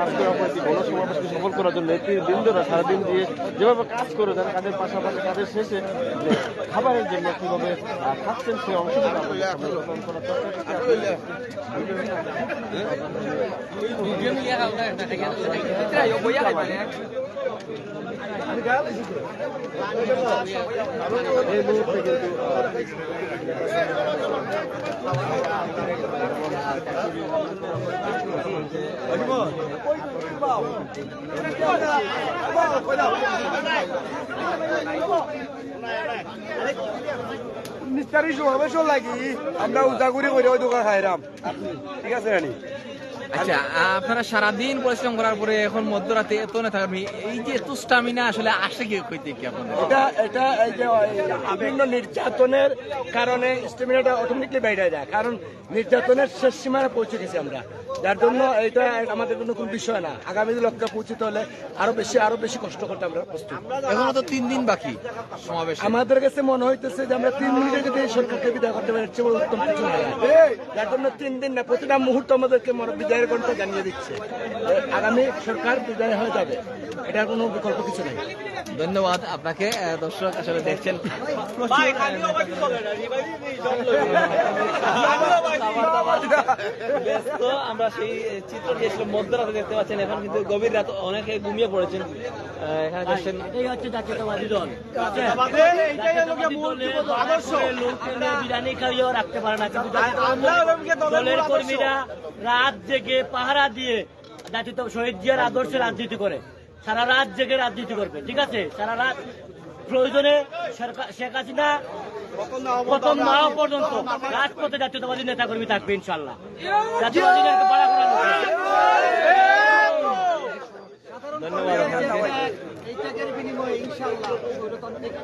আজকের অপরাধী গণসমাবেশকে সফল করার জন্য নেতৃবৃন্দরা সারাদিন দিয়ে যেভাবে কাজ করে যারা কাজের পাশাপাশি কাজের শেষে যে খাবারের জন্য কীভাবে খাচ্ছেন সেই অংশটা এই মুহূর্তে কিন্তু নিস্তারি সমাবেশও লাগি আমরা উজাগুড়ি করে ওই দোকান খাইরাম ঠিক আছে রানি। আচ্ছা, আপনারা সারাদিন পরিশ্রম করার পরে এখন মধ্যরাতে এত নেতা কর্মী এই যে এত স্টামিনা আসলে আসে কি কইতে কি আপনাদের? এটা এই যে বিভিন্ন নির্যাতনের কারণে স্টেমিনাটা অটোমেটিকলি বেড়ে যায়, কারণ নির্যাতনের শেষ সীমায় পৌঁছে গেছি আমরা, যার জন্য এটা আমাদের জন্য কোনো বিষয় না। আগামী লক্ষ্যে পৌঁছতে হলে আরো বেশি কষ্ট করতে আমরা প্রস্তুত। এখনো তো 3 দিন বাকি সমাবেশ। আমাদের কাছে মনে হইতেছে যে আমরা 3 মিনিটে যদি সরকারকে বিদায় করতে পারি চেয়ে উত্তম কিছু না, যার জন্য 3 দিন না, প্রতিটা মুহূর্ত আমাদেরকে বিদায়ের ঘন্টা জানিয়ে দিচ্ছে আগামী সরকার বিদায় হয়ে যাবে, এটার কোনো বিকল্প কিছু নেই। ধন্যবাদ আপনাকে। দর্শক আসলে দেখছেন আমরা সেই চিত্র দিয়েছিলাম মধ্যরাতে দেখতে পাচ্ছেন, এখন কিন্তু গভীর রাত, অনেকে ঘুমিয়ে পড়েছেন। এখানে দেখছেন এটাই হচ্ছে জাতীয়তাবাদী দল। বিরিয়ানি খাইয়েও রাখতে পারে না, কিন্তু দলের কর্মীরা রাত জেগে পাহারা দিয়ে জাতীয় শহীদ জিয়ার আদর্শে রাজনীতি করে, সারা রাত জেগে রাজনীতি করবে, ঠিক আছে? সারা রাত প্রয়োজনে শেখ হাসিনা প্রথম না হওয়া পর্যন্ত রাজপথে জাতীয়তাবাদী নেতাকর্মী থাকবে ইনশাল্লাহ। জাতীয়তাবাদী এইটাকের বিনিময়ে ইনশাআল্লাহ স্বৈরতান্ত্রিক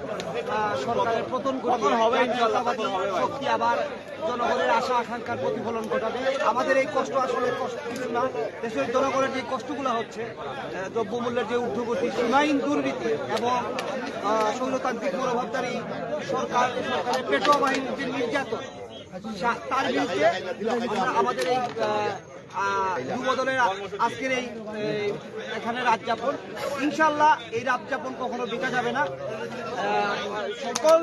সরকারের পতন হবে, শক্তি আবার জনগণের আশা আকাঙ্ক্ষার প্রতিফলন ঘটাবে। আমাদের এই কষ্ট আসলে কষ্ট কিছু না, দেশের জনগণের যে কষ্টগুলো হচ্ছে, দ্রব্যমূল্যের যে ঊর্ধ্বগতি, সীমাহীন দুর্নীতি এবং স্বৈরতান্ত্রিক মনোভাবধারী সরকারের পেটোয়া বাহিনীর যে নির্যাতন, তার বিরুদ্ধে আমাদের এই যুবদলের আজকের এই এখানে রাত যাপন, ইনশাল্লাহ এই রাত যাপন কখনো বেঁচে যাবে না। সকল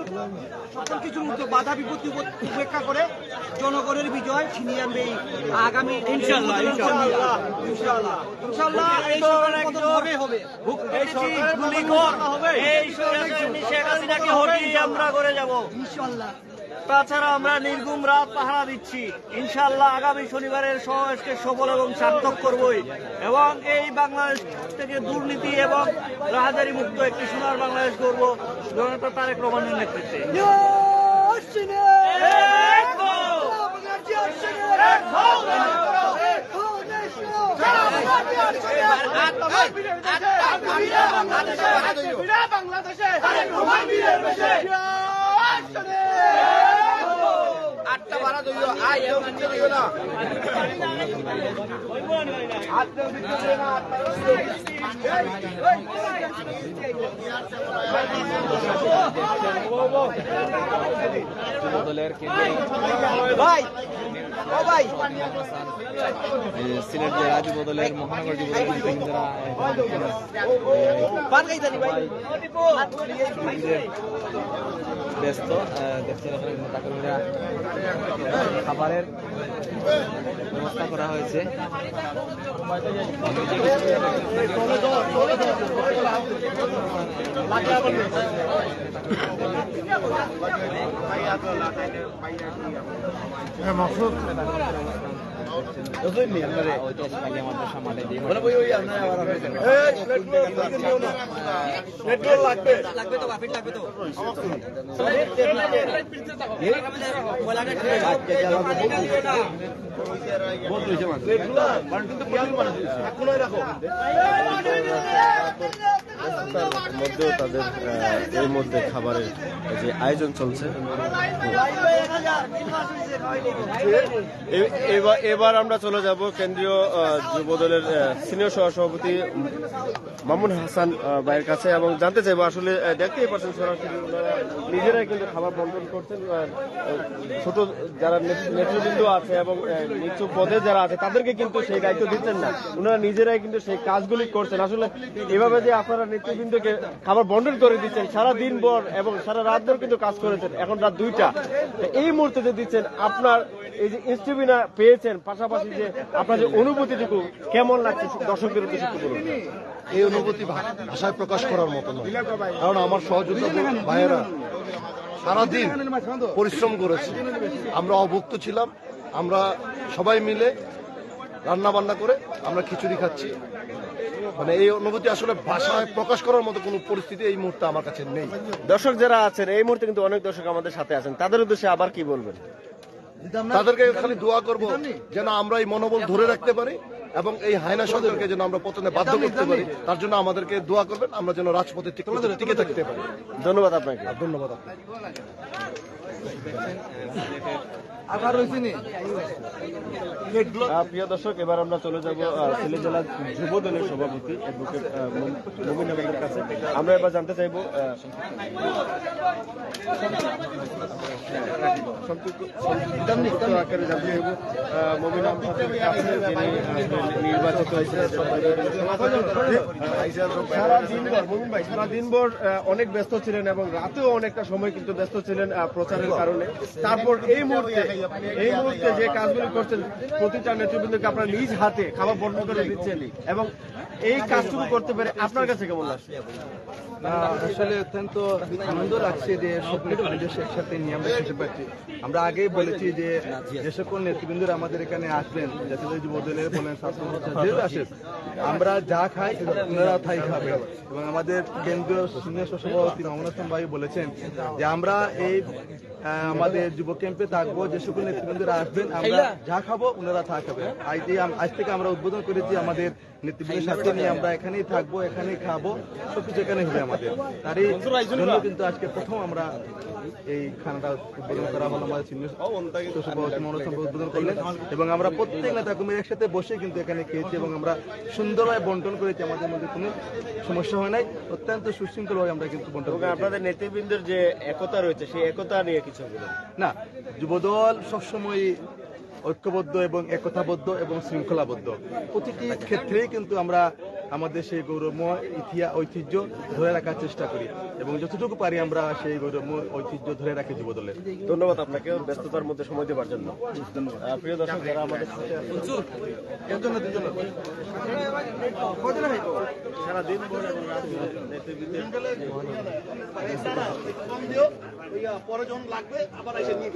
কিছুর মধ্যে বাধা বিপত্তি উপেক্ষা করে জনগণের বিজয় ছিনিয়ে আনবে এই আগামী ইনশাল্লাহ এই আমরা করে যাব ইনশাল্লাহ। তাছাড়া আমরা নির্ঘুম রাত পাহারা দিচ্ছি, ইনশাআল্লাহ আগামী শনিবারের সমাবেশকে সফল এবং সার্থক করবই, এবং এই বাংলাদেশ থেকে দুর্নীতি এবং রাহাজারি মুক্ত একটি সোনার বাংলাদেশ করব জনতা তারেক রহমানের নেতৃত্বে। সিলেট জেলা যুবদলের মহানগর যুবদলের ব্যস্ত দেখছেন, নেতাকর্মীরা খাবারের ব্যবস্থা করা হয়েছে। মধ্যেও তাদের এর মধ্যে খাবারের যে আয়োজন চলছে। এবার আমরা চলে যাব কেন্দ্রীয় যুব দলের সিনিয়র সহসভাপতি মামুন হাসান ভাইয়ের কাছে এবং জানতে চাইবো আসলে দেখতেই পাচ্ছেন সরাসরি ওনারা নিজেরাই কিন্তু খাবার বন্টন করছেন। ছোট যারা নেতৃবৃন্দ আছে এবং নিচু পদে যারা আছে তাদেরকে কিন্তু সেই দায়িত্ব দিচ্ছেন না, ওনারা নিজেরাই কিন্তু সেই কাজগুলি করছেন। আসলে এভাবে যে আপনারা নেতৃবৃন্দকে খাবার বন্টন করে দিচ্ছেন সারা দিন ভর এবং সারা রাত ভর কিন্তু কাজ করেছেন, এখন রাত 2টা, এই মুহূর্তে যে দিচ্ছেন আপনার এই যে ইনস্টিবিনা পেয়েছেন, পাশাপাশি যে আপনার যে অনুভূতিটুকু কেমন লাগছে দর্শকদের উদ্দেশ্যে একটু বলুন। এই অনুভূতি ভাষায় প্রকাশ করার মতো নয়, কারণ আমার সহযোগিতা ভাইয়েরা সারাদিন পরিশ্রম করেছে, আমরা অভুক্ত ছিলাম, আমরা সবাই মিলে রান্না বান্না করে আমরা খিচুড়ি খাচ্ছি। মানে এই অনুভূতি আসলে ভাষায় প্রকাশ করার মতো কোনো পরিস্থিতি এই মুহূর্তে আমার কাছে নেই। দর্শক যারা আছেন এই মুহূর্তে কিন্তু অনেক দর্শক আমাদের সাথে আছেন, তাদের উদ্দেশ্যে আবার কি বলবেন? তাদেরকে খালি দোয়া করব যেন আমরা এই মনোবল ধরে রাখতে পারি এবং এই হায়না সরকারকে যেন আমরা পতনে বাধ্য করতে পারি, তার জন্য আমাদেরকে দোয়া করবেন, আমরা যেন রাজপথে টিকে থাকতে পারি। ধন্যবাদ আপনাকে। ধন্যবাদ আপনাকে। প্রিয় দর্শক, এবার আমরা চলে যাব সিলেট জেলা যুব দলের সভাপতি অ্যাডভোকেট মুমিন আহমেদের কাছে। আমরা এবার জানতে চাইব আকারে জানতে চাইব মুমিন আহমেদের কাছে, যিনি নির্বাচিত হয়েছিলেন। সারা দিনভর অনেক ব্যস্ত ছিলেন এবং রাতেও অনেকটা সময় কিন্তু ব্যস্ত ছিলেন প্রচারের কারণে। তারপর এই মুহূর্তে যে কাজগুলি করছেন প্রতিটা নেতৃবৃন্দকে আপনার নিজ হাতে খাবার বন্টন করে দিচ্ছেন এবং এই কাজটুকু করতে পেরে আপনার কাছে কেমন লাগছে? আসলে অত্যন্ত আনন্দ লাগছে যে সব নেতৃবৃন্দের একসাথে নিয়ে আমরা খেতে পারছি। আমরা আগেই বলেছি যে যে সকল নেতৃবৃন্দরা আমাদের এখানে আসবেন, জাতীয় যুব দলের বলেন, ছাত্র আসেন, আমরা যা খাই ওনারা তাই খাবে। এবং আমাদের কেন্দ্রীয় সিনিয়র সহসভাপতি মামুন হাসান ভাই বলেছেন যে আমরা এই আমাদের যুব ক্যাম্পে থাকবো, যে সকল নেতৃবৃন্দরা আসবেন আমরা যা খাবো ওনারা তা খাবে। আজ থেকে আমরা উদ্বোধন করেছি আমাদের নেতৃবৃন্দের সাথে নিয়ে আমরা এখানেই থাকবো, এখানেই খাবো, সবকিছু এখানে হবে আমাদের। তারই জন্য কিন্তু আজকে প্রথম আমরা এই খানাটা উদ্বোধন করা হলো, আমাদের সিনিয়র সহসভাপতি মামুন হাসান উদ্বোধন করলেন এবং আমরা প্রত্যেক নেতা কর্মীর একসাথে বসে কিন্তু এখানে খেয়েছি এবং আমরা সুন্দরভাবে বন্টন করেছি, আমাদের মধ্যে কোনো সমস্যা হয় নাই, অত্যন্ত সুশৃঙ্খলভাবে আমরা কিন্তু বন্টন করেছি। আপনাদের নেতৃবৃন্দের যে একতা রয়েছে সেই একতা নিয়ে কিছু বলুন। না, যুবদল সবসময় ঐক্যবদ্ধ এবং একতাবদ্ধ এবং শৃঙ্খলাবদ্ধ, প্রতিটি ক্ষেত্রেই কিন্তু আমরা আমাদের সেই গৌরবময় ঐতিহ্য ধরে রাখার চেষ্টা করি এবং যতটুকু পারি আমরা সেই গৌরবময় ঐতিহ্য ধরে রাখি যুবদলের। ধন্যবাদ আপনাকে ব্যস্ততার মধ্যে সময় দেওয়ার জন্য। প্রিয় দর্শক যারা আমাদের সাথে সারা দিন ভোর এবং রাত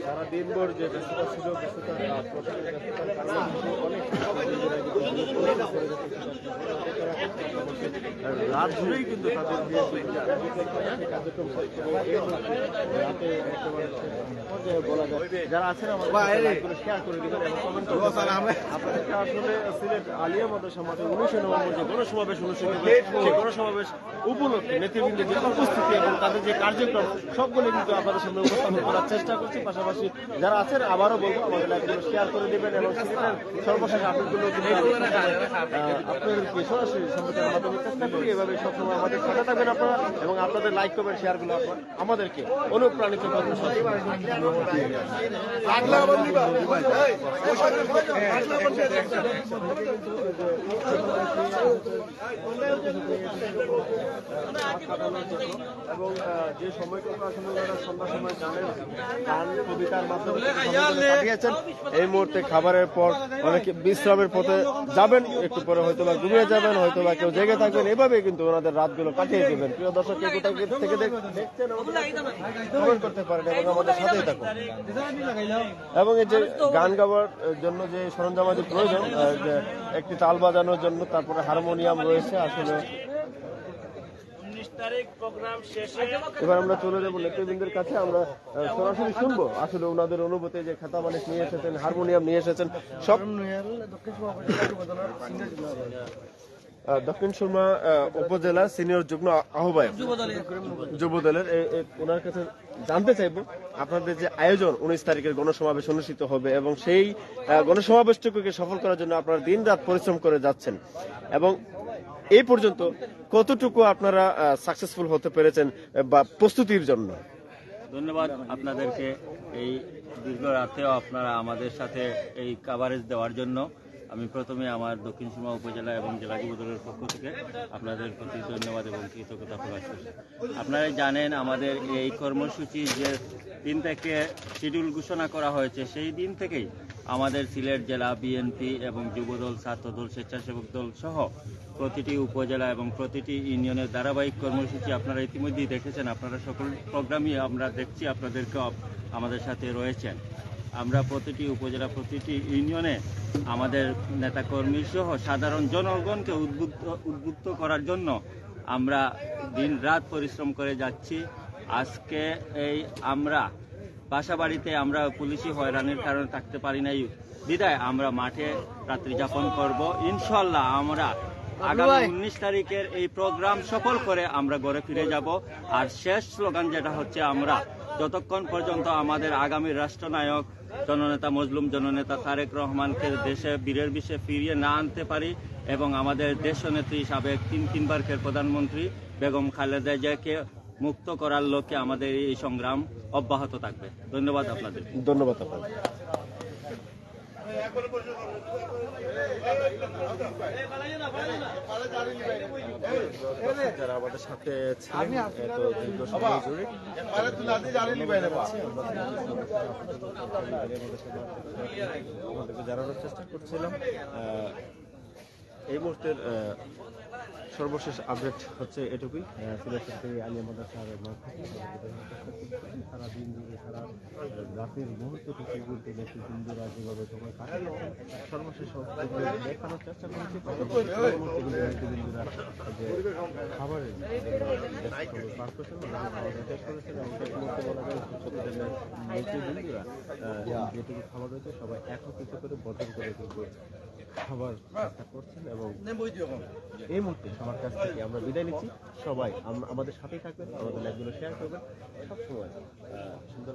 সারা দিন ভোর যে ব্যস্ততা ছিল, রাত ধরেই কিন্তু তাদের কার্যক্রম বলা যায়। যারা আছেন আমাদের শেয়ার করে দিবেন এবং কমেন্ট করবেন। আপনাদেরকে আসলে সিলেট আলিয়া মাদ্রাসা মাঠে 19 নভেম্বর যে গণসমাবেশ অনুষ্ঠিত হবে, সেই গণসমাবেশ উপলক্ষে নেতৃবৃন্দের যে উপস্থিতি এবং তাদের যে কার্যক্রম সবগুলো কিন্তু আপনাদের সামনে উপস্থাপন করার চেষ্টা করছি। পাশাপাশি যারা আছেন আবারও বলবো আমাদের লাইভগুলো শেয়ার করে দিবেন এবং সিলেটের সর্বশেষ আপডেটগুলো আপনাদেরকে সরাসরি সম্প্রচারের মাধ্যমে চেষ্টা করি। এভাবে সবসময় আমাদের সাথে থাকবেন আপনারা এবং আপনাদের লাইক কমেন্ট শেয়ারগুলো আমাদেরকে অনুপ্রাণিত করবেন। এবং যে সময়টুকু আসলে সন্ধ্যার সময় গান কবিতার মাধ্যমে কাটিয়েছেন, এই মুহূর্তে খাবারের পর অনেকে বিশ্রামের পথে যাবেন, একটু পরে হয়তো বা ঘুমিয়ে যাবেন, হয়তো বা কেউ জেগে থাকবেন, এভাবে কিন্তু ওনাদের রাতগুলো কাটিয়ে দেবেন। প্রিয় দর্শক, কে কোথায় থেকে দেখছেন কমেন্ট করতে পারেন এবং আমাদের সাথেই থাকুন। এবং এই যে গান গাওয়ার জন্য যে সরঞ্জামাদি প্রয়োজন, একটি তাল বাজানোর জন্য, তারপরে হারমোনিয়াম রয়েছে। আসলে এবার আমরা চলে যাবো নেতৃবৃন্দের কাছে, আমরা সরাসরি শুনবো আসলে ওনাদের অনুভূতি, যে খাতা বালিশ নিয়ে এসেছেন, হারমোনিয়াম নিয়ে এসেছেন, সব দক্ষিণ সুরমা উপজেলা সিনিয়র যুগ্ম আহ্বায়ক যুব দলের ওনার কাছে জানতে চাইবো আপনাদের যে আয়োজন 19 তারিখের গণসমাবেশ অনুষ্ঠিত হবে এবং সেই গণসমাবেশটুকুকে সফল করার জন্য আপনারা দিন রাত পরিশ্রম করে যাচ্ছেন এবং এই পর্যন্ত কতটুকু আপনারা সাকসেসফুল হতে পেরেছেন বা প্রস্তুতির জন্য? ধন্যবাদ আপনাদেরকে এই দীর্ঘ রাতেও আপনারা আমাদের সাথে এই কাভারেজ দেওয়ার জন্য। আমি প্রথমে আমার দক্ষিণ সুরমা উপজেলা এবং জেলা যুবদলের পক্ষ থেকে আপনাদের প্রতি ধন্যবাদ এবং কৃতজ্ঞতা প্রকাশ করছি। আপনারা জানেন আমাদের এই কর্মসূচি যে দিন থেকে শিডিউল ঘোষণা করা হয়েছে সেই দিন থেকেই আমাদের সিলেট জেলা বিএনপি এবং যুবদল, ছাত্রদল, স্বেচ্ছাসেবক দল সহ প্রতিটি উপজেলা এবং প্রতিটি ইউনিয়নের ধারাবাহিক কর্মসূচি আপনারা ইতিমধ্যেই দেখেছেন। আপনারা সকল প্রোগ্রামই আমরা দেখছি, আপনাদেরকেও আমাদের সাথে রয়েছেন। আমরা প্রতিটি উপজেলা, প্রতিটি ইউনিয়নে আমাদের নেতাকর্মী সহ সাধারণ জনগণকে উদ্বুদ্ধ করার জন্য আমরা দিন রাত পরিশ্রম করে যাচ্ছি। আজকে এই আমরা বাসাবাড়িতে আমরা পুলিশি হয়রানির কারণে থাকতে পারি নাই বিদায় আমরা মাঠে রাত্রি যাপন করব। ইনশাল্লাহ আমরা আগামী 19 তারিখের এই প্রোগ্রাম সফল করে আমরা ঘরে ফিরে যাব। আর শেষ স্লোগান যেটা হচ্ছে, আমরা যতক্ষণ পর্যন্ত আমাদের আগামী রাষ্ট্রনায়ক জননেতা মজলুম জননেতা তারেক রহমানকে দেশে বীরের বিষে ফিরিয়ে না আনতে পারি এবং আমাদের দেশনেত্রী সাবেক তিনবারের প্রধানমন্ত্রী বেগম খালেদা জিয়াকে মুক্ত করার লক্ষ্যে আমাদের এই সংগ্রাম অব্যাহত থাকবে। ধন্যবাদ আপনাদের। ধন্যবাদ আপনাদের। যারা আমাদের সাথে ছিলেন এত দীর্ঘ সময় জুড়ে আমাদেরকে জানানোর চেষ্টা করছিলাম। এই মুহূর্তের সর্বশেষ আপডেট হচ্ছে এটুকুই। সিলেট থেকে আলিয়া মাদ্রাসার সারা দিন ধরে সারা রাতের মুহূর্ত থেকে বলতে নেতৃবৃন্দরা যেভাবে সময় কাটাচ্ছেন সর্বশেষ দেখানোর চেষ্টা করেছি। নেতৃবৃন্দরা যে খাবারের পার করছেন খাবার শেষ করেছেন এবং শেষ মুহূর্তে বলা যায় নেতৃবৃন্দরা যেটুকু খাবার রয়েছে সবাই একত্রিত করে বর্জন করে কিন্তু খাবার চেষ্টা করছেন এবং এই মুহূর্তে সবার কাছ থেকে আমরা বিদায় নিচ্ছি। সবাই আমাদের সাথেই থাকবেন, আমাদের লাইভগুলো শেয়ার করবেন, সবসময় সুন্দর